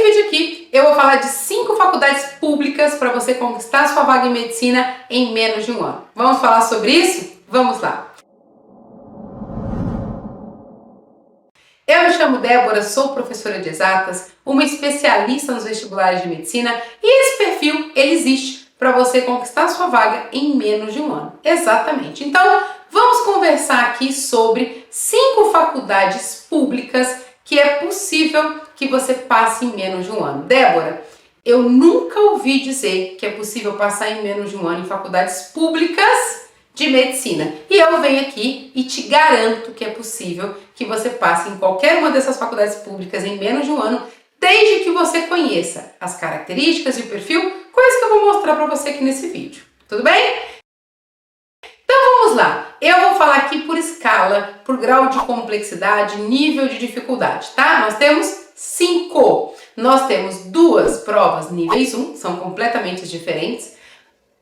vídeo aqui eu vou falar de 5 faculdades públicas para você conquistar sua vaga em medicina em menos de um ano. Vamos falar sobre isso? Vamos lá! Eu me chamo Débora, sou professora de exatas, uma especialista nos vestibulares de medicina e esse perfil ele existe para você conquistar sua vaga em menos de um ano. Exatamente. Então, vamos conversar aqui sobre 5 faculdades públicas que é possível que você passe em menos de um ano. Débora, eu nunca ouvi dizer que é possível passar em menos de um ano em faculdades públicas de medicina. E eu venho aqui e te garanto que é possível que você passe em qualquer uma dessas faculdades públicas em menos de um ano, desde que você conheça as características e o perfil, coisas que eu vou mostrar para você aqui nesse vídeo. Tudo bem? Então vamos lá. Eu vou falar aqui por escala, por grau de complexidade, nível de dificuldade, tá? Nós temos 5. Nós temos 2 provas níveis 1, são completamente diferentes.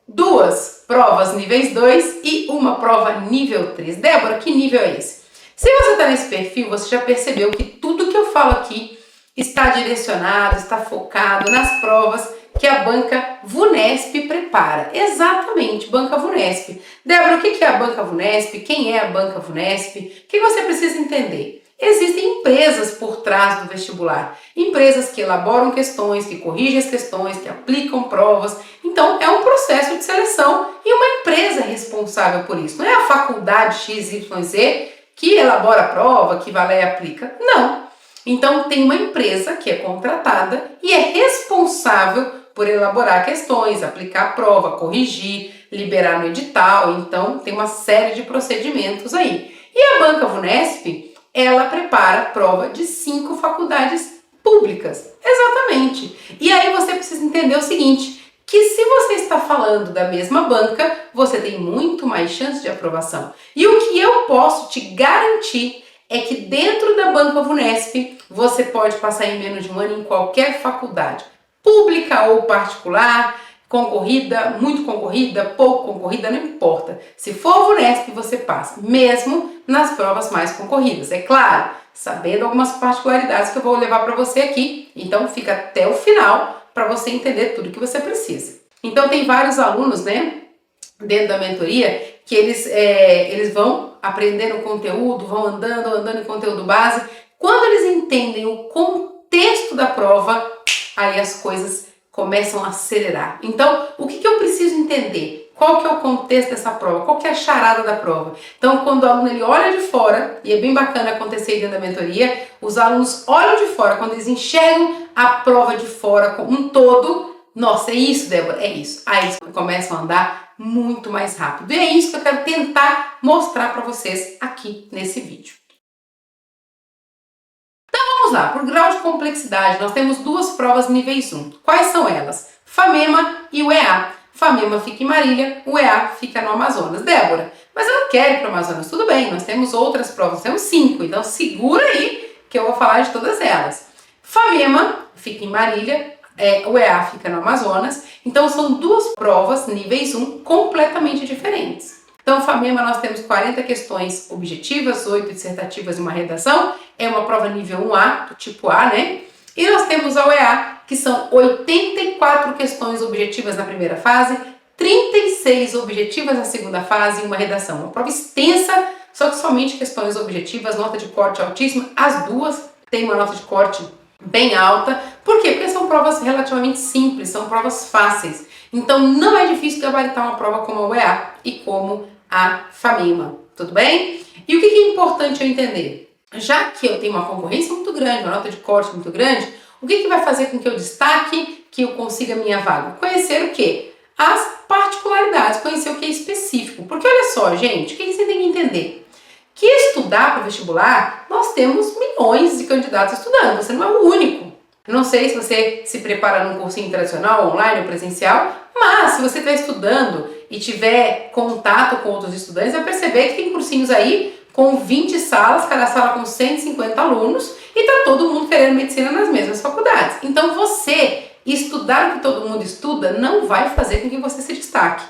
2 provas níveis 2 e uma prova nível 3. Débora, que nível é esse? Se você está nesse perfil, você já percebeu que tudo que eu falo aqui está direcionado, está focado nas provas que a Banca VUNESP prepara. Exatamente, Banca VUNESP. Débora, o que é a Banca VUNESP? Quem é a Banca VUNESP? O que você precisa entender? Existem empresas por trás do vestibular, empresas que elaboram questões, que corrigem as questões, que aplicam provas. Então, é um processo de seleção e uma empresa é responsável por isso. Não é a faculdade XYZ que elabora a prova, que vai lá e aplica. Não. Então, tem uma empresa que é contratada e é responsável por elaborar questões, aplicar a prova, corrigir, liberar no edital. Então, tem uma série de procedimentos aí. E a Banca VUNESP, ela prepara a prova de 5 faculdades públicas. Exatamente. E aí você precisa entender o seguinte, que se você está falando da mesma banca, você tem muito mais chance de aprovação. E o que eu posso te garantir é que dentro da Banca VUNESP, você pode passar em menos de um ano em qualquer faculdade, pública ou particular, concorrida, muito concorrida, pouco concorrida, não importa. Se for VUNESP, você passa, mesmo nas provas mais concorridas. É claro, sabendo algumas particularidades que eu vou levar para você aqui, então fica até o final para você entender tudo que você precisa. Então tem vários alunos, né, dentro da mentoria, que eles vão aprendendo o conteúdo, vão andando em conteúdo base. Quando eles entendem o contexto da prova, aí as coisas começam a acelerar. Então, o que eu preciso entender? Qual que é o contexto dessa prova? Qual que é a charada da prova? Então, quando o aluno ele olha de fora, e é bem bacana acontecer aí dentro da mentoria, os alunos olham de fora, quando eles enxergam a prova de fora como um todo, nossa, é isso, Débora? É isso. Aí eles começam a andar muito mais rápido. E é isso que eu quero tentar mostrar para vocês aqui nesse vídeo. Então vamos lá, por grau de complexidade, nós temos 2 provas níveis 1. Quais são elas? FAMEMA e o EA. FAMEMA fica em Marília, o EA fica no Amazonas. Débora, mas eu não quero ir para o Amazonas. Tudo bem, nós temos outras provas, nós temos 5, então segura aí que eu vou falar de todas elas. FAMEMA fica em Marília, o EA fica no Amazonas, então são 2 provas níveis 1 completamente diferentes. Então, FAMEMA nós temos 40 questões objetivas, 8 dissertativas e uma redação, é uma prova nível 1A, do tipo A, né? E nós temos a UEA, que são 84 questões objetivas na primeira fase, 36 objetivas na segunda fase e uma redação. Uma prova extensa, só que somente questões objetivas, nota de corte altíssima. As 2 têm uma nota de corte bem alta. Por quê? Porque são provas relativamente simples, são provas fáceis. Então não é difícil gabaritar uma prova como a UEA e como a FAMEMA, tudo bem? E o que é importante eu entender? Já que eu tenho uma concorrência muito grande, uma nota de corte muito grande, o que vai fazer com que eu destaque, que eu consiga a minha vaga? Conhecer o quê? As particularidades, conhecer o que é específico. Porque olha só, gente, o que você tem que entender? Que estudar para o vestibular, nós temos milhões de candidatos estudando, você não é o único. Não sei se você se prepara num cursinho tradicional, online ou presencial, mas se você está estudando e tiver contato com outros estudantes, vai perceber que tem cursinhos aí com 20 salas, cada sala com 150 alunos, e tá todo mundo querendo medicina nas mesmas faculdades. Então você estudar o que todo mundo estuda não vai fazer com que você se destaque.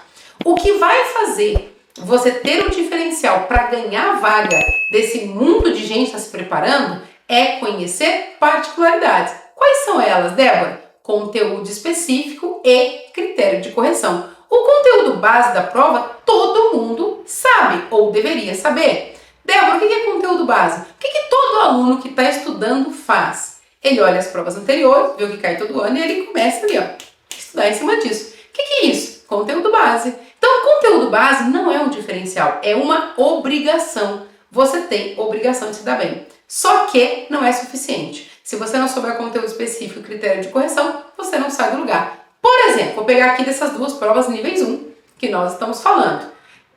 O que vai fazer você ter um diferencial para ganhar a vaga desse mundo de gente que está se preparando é conhecer particularidades. Quais são elas, Débora? Conteúdo específico e critério de correção. O conteúdo base da prova todo mundo sabe ou deveria saber. Débora, o que é conteúdo base? O que todo aluno que está estudando faz? Ele olha as provas anteriores, vê o que cai todo ano e ele começa ali, ó, a estudar em cima disso. O que é isso? Conteúdo base. Então, conteúdo base não é um diferencial, é uma obrigação. Você tem obrigação de se dar bem. Só que não é suficiente. Se você não souber conteúdo específico e critério de correção, você não sai do lugar. Por exemplo, vou pegar aqui dessas duas provas níveis 1 que nós estamos falando.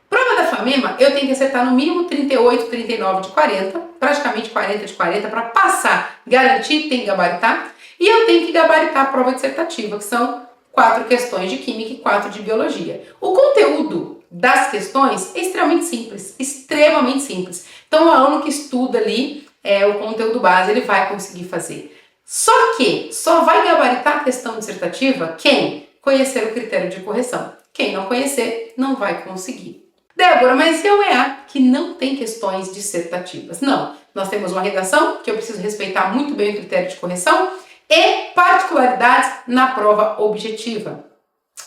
Prova da FAMEMA, eu tenho que acertar no mínimo 38, 39 de 40, praticamente 40 de 40 para passar, garantir, tem que gabaritar. E eu tenho que gabaritar a prova dissertativa, que são 4 questões de Química e 4 de Biologia. O conteúdo das questões é extremamente simples, extremamente simples. Então, o aluno que estuda ali o conteúdo base, ele vai conseguir fazer. Só que só vai gabaritar a questão dissertativa quem conhecer o critério de correção. Quem não conhecer, não vai conseguir. Débora, mas e a UEA, que não tem questões dissertativas? Não, nós temos uma redação, que eu preciso respeitar muito bem o critério de correção, e particularidades na prova objetiva.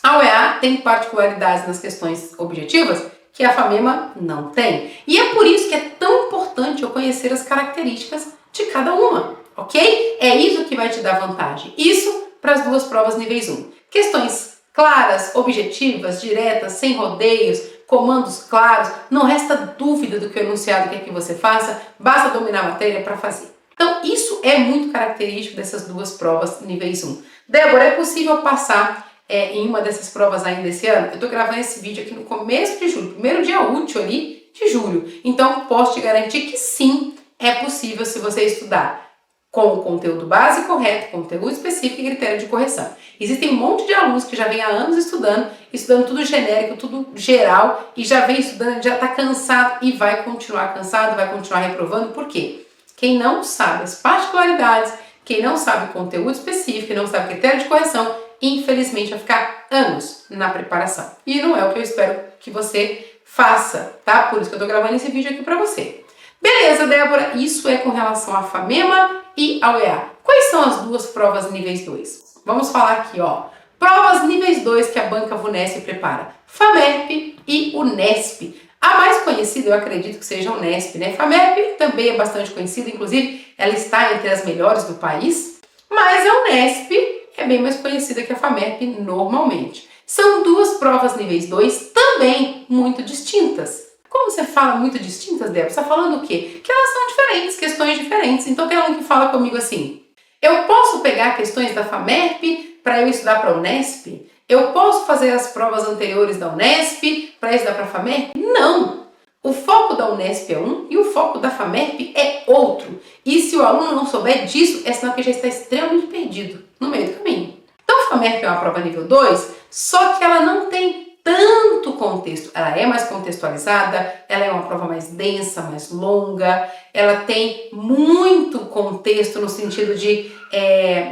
A UEA tem particularidades nas questões objetivas que a FAMEMA não tem. E é por isso que é tão importante eu conhecer as características de cada uma, ok? É isso que vai te dar vantagem. Isso para as duas provas níveis 1. Questões claras, objetivas, diretas, sem rodeios, comandos claros, não resta dúvida do que o enunciado quer que você faça, basta dominar a matéria para fazer. Então, isso é muito característico dessas duas provas níveis 1. Débora, é possível passar em uma dessas provas ainda esse ano? Eu estou gravando esse vídeo aqui no começo de julho, primeiro dia útil ali de julho. Então, posso te garantir que sim, é possível se você estudar com o conteúdo base correto, conteúdo específico e critério de correção. Existem um monte de alunos que já vêm há anos estudando tudo genérico, tudo geral, e já vem estudando, já está cansado e vai continuar cansado, vai continuar reprovando. Por quê? Quem não sabe as particularidades, quem não sabe o conteúdo específico, quem não sabe o critério de correção, infelizmente vai ficar anos na preparação. E não é o que eu espero que você faça, tá? Por isso que eu tô gravando esse vídeo aqui pra você. Beleza, Débora, isso é com relação à FAMEMA e ao UEA. Quais são as duas provas níveis 2? Vamos falar aqui, ó. Provas níveis 2 que a banca VUNESP prepara. FAMERP e UNESP. A mais conhecida, eu acredito que seja a UNESP, né? FAMERP também é bastante conhecida, inclusive ela está entre as melhores do país, mas a UNESP é bem mais conhecida que a FAMERP normalmente. São duas provas níveis 2 também muito distintas. Como você fala muito distintas, Débora? Você está falando o quê? Que elas são diferentes, questões diferentes. Então tem aluno que fala comigo assim, eu posso pegar questões da FAMERP para eu estudar para a UNESP? Eu posso fazer as provas anteriores da UNESP para estudar para a FAMERP? Não! O foco da UNESP é um e o foco da FAMERP é outro. E se o aluno não souber disso, é sinal que já está extremamente perdido no meio do caminho. Então a FAMERP é uma prova nível 2, só que ela não tem tanto contexto. Ela é mais contextualizada, ela é uma prova mais densa, mais longa, ela tem muito contexto no sentido de,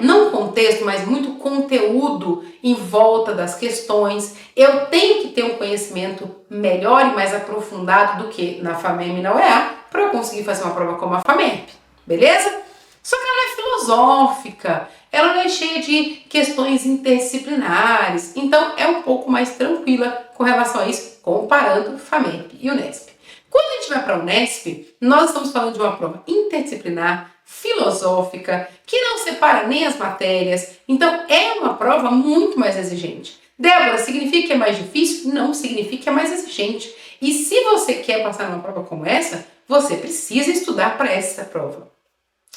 não contexto, mas muito conteúdo em volta das questões. Eu tenho que ter um conhecimento melhor e mais aprofundado do que na FAMEMA e na UEA para eu conseguir fazer uma prova como a FAMERP, beleza? Só que ela é filosófica, ela não é cheia de questões interdisciplinares, então é um pouco mais tranquila com relação a isso, comparando FAMERP e UNESP. Quando a gente vai para a UNESP, nós estamos falando de uma prova interdisciplinar, filosófica, que não separa nem as matérias, então é uma prova muito mais exigente. Débora, significa que é mais difícil? Não significa que é mais exigente. E se você quer passar numa prova como essa, você precisa estudar para essa prova.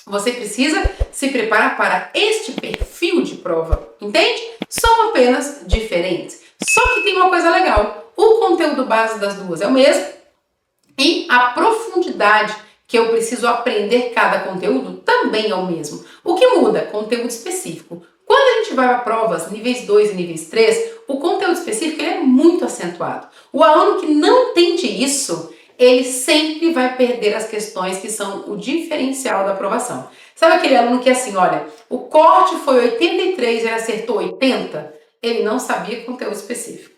Você precisa se preparar para este perfil de prova, entende? São apenas diferentes. Só que tem uma coisa legal, o conteúdo base das duas é o mesmo e a profundidade que eu preciso aprender cada conteúdo também é o mesmo. O que muda? Conteúdo específico. Quando a gente vai para provas níveis 2 e níveis 3, o conteúdo específico ele é muito acentuado. O aluno que não entende isso, ele sempre vai perder as questões que são o diferencial da aprovação. Sabe aquele aluno que é assim, olha, o corte foi 83, ele acertou 80? Ele não sabia conteúdo específico.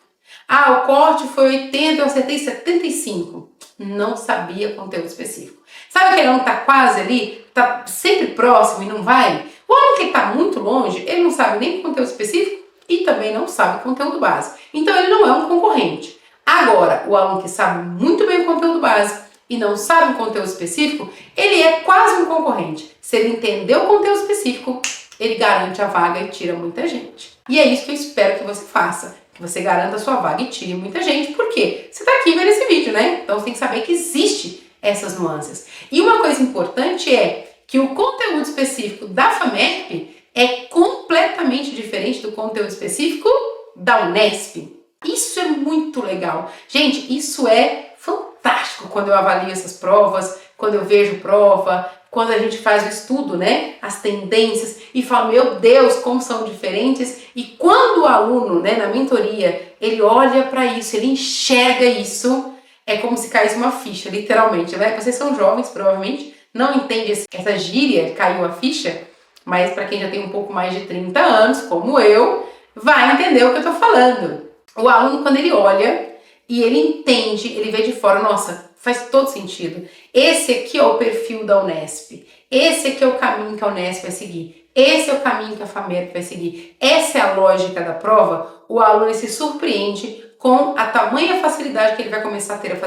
Ah, o corte foi 80, eu acertei 75. Não sabia conteúdo específico. Sabe aquele aluno que está quase ali, está sempre próximo e não vai? O aluno que está muito longe, ele não sabe nem conteúdo específico e também não sabe conteúdo básico. Então ele não é um concorrente. Agora, o aluno que sabe muito bem o conteúdo básico e não sabe o conteúdo específico, ele é quase um concorrente. Se ele entender o conteúdo específico, ele garante a vaga e tira muita gente. E é isso que eu espero que você faça, que você garanta a sua vaga e tire muita gente, porque você está aqui vendo esse vídeo, né? Então você tem que saber que existe essas nuances. E uma coisa importante é que o conteúdo específico da FAMERP é completamente diferente do conteúdo específico da Unesp. Isso é muito legal. Gente, isso é fantástico quando eu avalio essas provas, quando eu vejo prova, quando a gente faz o estudo, né, as tendências e fala, meu Deus, como são diferentes. E quando o aluno, né, na mentoria, ele olha para isso, ele enxerga isso, é como se caísse uma ficha, literalmente, né? Vocês são jovens, provavelmente, não entendem essa gíria, caiu a ficha, mas para quem já tem um pouco mais de 30 anos, como eu, vai entender o que eu tô falando. O aluno, quando ele olha e ele entende, ele vê de fora, nossa, faz todo sentido. Esse aqui é o perfil da Unesp. Esse aqui é o caminho que a Unesp vai seguir. Esse é o caminho que a FAMERP vai seguir. Essa é a lógica da prova. O aluno se surpreende com a tamanha facilidade que ele vai começar a ter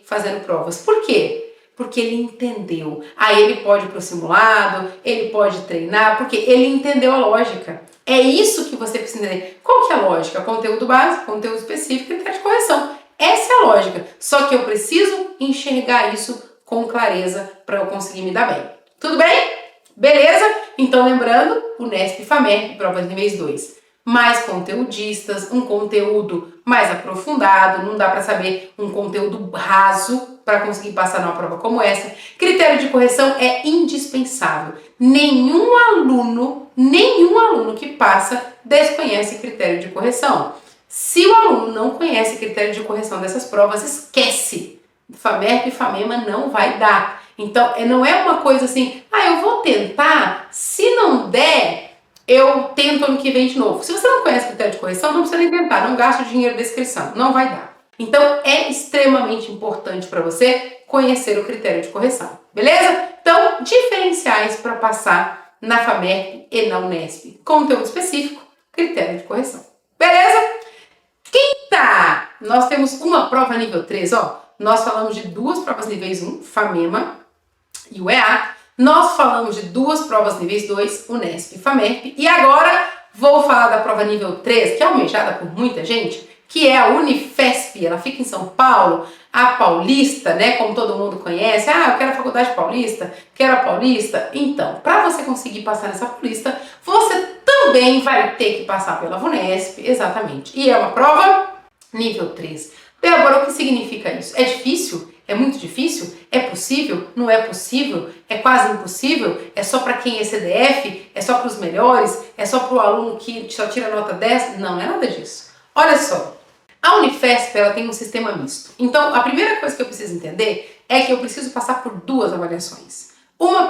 fazendo provas. Por quê? Porque ele entendeu. Aí ele pode ir para o simulado, ele pode treinar, porque ele entendeu a lógica. É isso que você precisa entender. Qual que é a lógica? Conteúdo básico, conteúdo específico e critério de correção. Essa é a lógica. Só que eu preciso enxergar isso com clareza para eu conseguir me dar bem. Tudo bem? Beleza? Então lembrando, Unesp e FAMERP, provas níveis 2. Mais conteudistas, um conteúdo mais aprofundado, não dá para saber um conteúdo raso para conseguir passar numa prova como essa. Critério de correção é indispensável. Nenhum aluno que passa desconhece critério de correção. Se o aluno não conhece critério de correção dessas provas, esquece. FAMERP e FAMEMA não vai dar. Então, não é uma coisa assim, eu vou tentar, se não der, eu tento ano que vem de novo. Se você não conhece critério de correção, não precisa nem tentar, não gasta o dinheiro da inscrição, não vai dar. Então, é extremamente importante para você conhecer o critério de correção, beleza? Então, diferenciais para passar na FAMERP e na Unesp. Conteúdo específico, critério de correção. Beleza? Quinta! Nós temos uma prova nível 3, ó. Nós falamos de duas provas níveis 1, FAMEMA e UEA. Nós falamos de duas provas níveis 2, Unesp e FAMERP. E agora vou falar da prova nível 3, que é almejada por muita gente, que é a Unifesp. Ela fica em São Paulo, a Paulista, né? Como todo mundo conhece. Eu quero a Faculdade Paulista, quero a Paulista. Então, para você conseguir passar nessa Paulista, você também vai ter que passar pela Unesp, exatamente. E é uma prova nível 3. Débora, o que significa isso? É difícil? É muito difícil? É possível? Não é possível? É quase impossível? É só para quem é CDF? É só para os melhores? É só para o aluno que só tira nota 10? Não é nada disso. Olha só, a Unifesp ela tem um sistema misto. Então, a primeira coisa que eu preciso entender é que eu preciso passar por duas avaliações.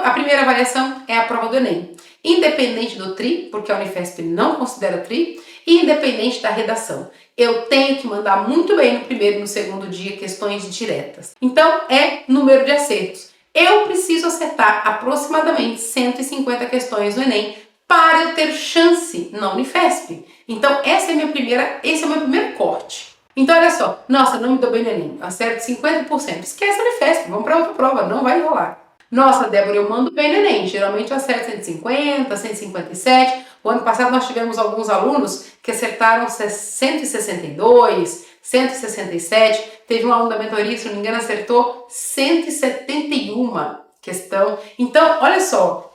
A primeira avaliação é a prova do Enem, independente do TRI, porque a Unifesp não considera TRI, e independente da redação. Eu tenho que mandar muito bem no primeiro e no segundo dia questões diretas. Então, é número de acertos. Eu preciso acertar aproximadamente 150 questões no Enem para eu ter chance na Unifesp. Então, esse é o meu primeiro corte. Então, olha só, nossa, não me dou bem no Enem, acerto 50%. Esquece a Unifesp, vamos para outra prova, não vai rolar. Nossa, Débora, eu mando bem no Enem, geralmente eu acerto 150, 157. O ano passado nós tivemos alguns alunos que acertaram 162, 167. Teve um aluno da mentoria, se não me engano, acertou 171 questão. Então, olha só,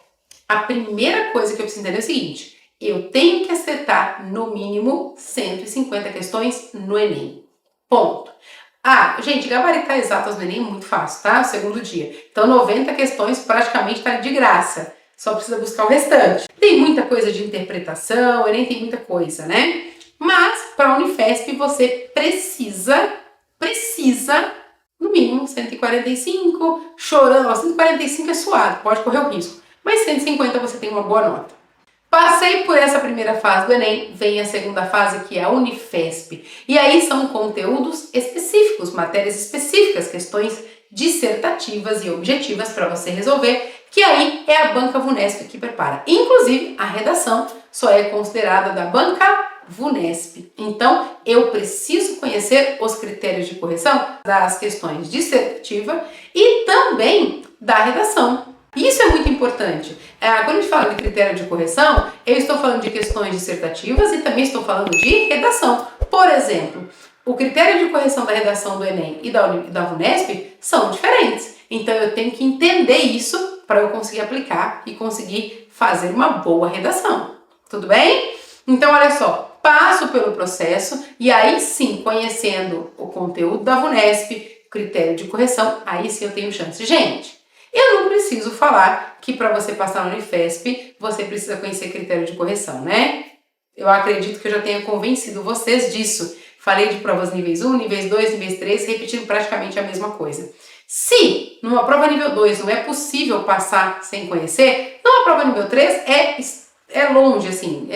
a primeira coisa que eu preciso entender é o seguinte: eu tenho que acertar no mínimo 150 questões no Enem. Ponto. Gente, gabaritar exatas no Enem é muito fácil, tá? O segundo dia. Então, 90 questões praticamente tá de graça. Só precisa buscar o restante. Tem muita coisa de interpretação, o Enem tem muita coisa, né? Mas, para a Unifesp, você precisa, no mínimo, 145, chorando. 145 é suado, pode correr o risco. Mas 150 você tem uma boa nota. Passei por essa primeira fase do Enem, vem a segunda fase, que é a Unifesp. E aí são conteúdos específicos, matérias específicas, questões dissertativas e objetivas para você resolver que aí é a banca VUNESP que prepara. Inclusive, a redação só é considerada da banca VUNESP. Então, eu preciso conhecer os critérios de correção das questões dissertativa e também da redação. Isso é muito importante. Quando a gente fala de critério de correção, eu estou falando de questões dissertativas e também estou falando de redação. Por exemplo, o critério de correção da redação do Enem e da VUNESP são diferentes. Então, eu tenho que entender isso para eu conseguir aplicar e conseguir fazer uma boa redação. Tudo bem? Então, olha só, passo pelo processo e aí sim, conhecendo o conteúdo da VUNESP, critério de correção, aí sim eu tenho chance. Gente, eu não preciso falar que para você passar no Unifesp, você precisa conhecer critério de correção, né? Eu acredito que eu já tenha convencido vocês disso. Falei de provas níveis 1, níveis 2, níveis 3, repetindo praticamente a mesma coisa. Se numa prova nível 2 não é possível passar sem conhecer, numa prova nível 3 é longe, assim,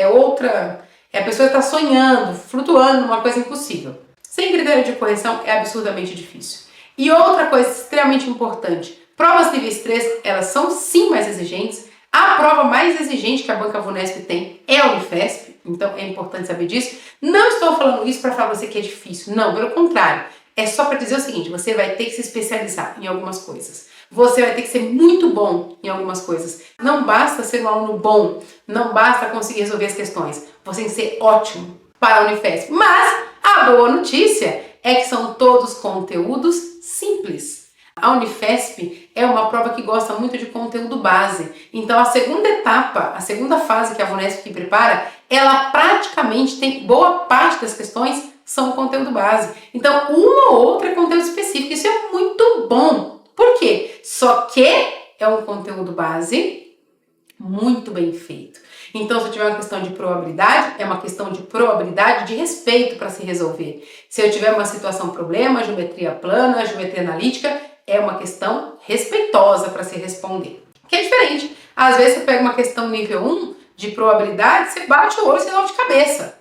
a pessoa está sonhando, flutuando numa coisa impossível. Sem critério de correção é absurdamente difícil. E outra coisa extremamente importante, provas níveis 3, elas são sim mais exigentes. A prova mais exigente que a banca VUNESP tem é a Unifesp, então é importante saber disso. Não estou falando isso para falar pra você que é difícil, não, pelo contrário. É só para dizer o seguinte, você vai ter que se especializar em algumas coisas. Você vai ter que ser muito bom em algumas coisas. Não basta ser um aluno bom, não basta conseguir resolver as questões. Você tem que ser ótimo para a Unifesp. Mas a boa notícia é que são todos conteúdos simples. A Unifesp é uma prova que gosta muito de conteúdo base. Então a segunda etapa, a segunda fase que a VUNESP prepara, ela praticamente tem boa parte das questões são conteúdo base. Então uma ou outra é conteúdo específico. Isso é muito bom. Por quê? Só que é um conteúdo base muito bem feito. Então, se eu tiver uma questão de probabilidade, é uma questão de probabilidade de respeito para se resolver. Se eu tiver uma situação problema, geometria plana, geometria analítica, é uma questão respeitosa para se responder. Que é diferente. Às vezes você pega uma questão nível 1 de probabilidade, você bate o olho e você resolve de cabeça.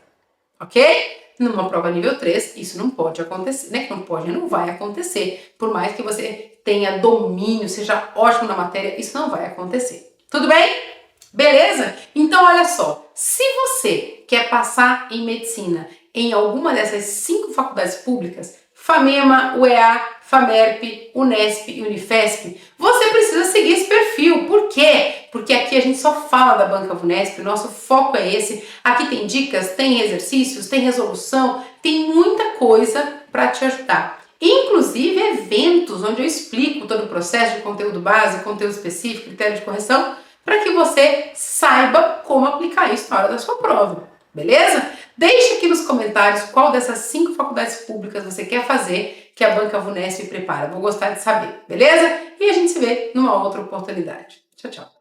Ok? Numa prova nível 3, isso não pode acontecer, né? Não pode, não vai acontecer. Por mais que você tenha domínio, seja ótimo na matéria, isso não vai acontecer. Tudo bem? Beleza? Então, olha só. Se você quer passar em medicina em alguma dessas 5 faculdades públicas, FAMEMA, UEA, FAMERP, UNESP e Unifesp, você precisa seguir esse perfil. Por quê? Porque aqui a gente só fala da banca VUNESP, nosso foco é esse. Aqui tem dicas, tem exercícios, tem resolução, tem muita coisa para te ajudar. Inclusive eventos onde eu explico todo o processo de conteúdo base, conteúdo específico, critério de correção, para que você saiba como aplicar isso na hora da sua prova. Beleza? Deixe aqui nos comentários qual dessas 5 faculdades públicas você quer fazer que a banca VUNESP prepara. Vou gostar de saber, beleza? E a gente se vê numa outra oportunidade. Tchau, tchau.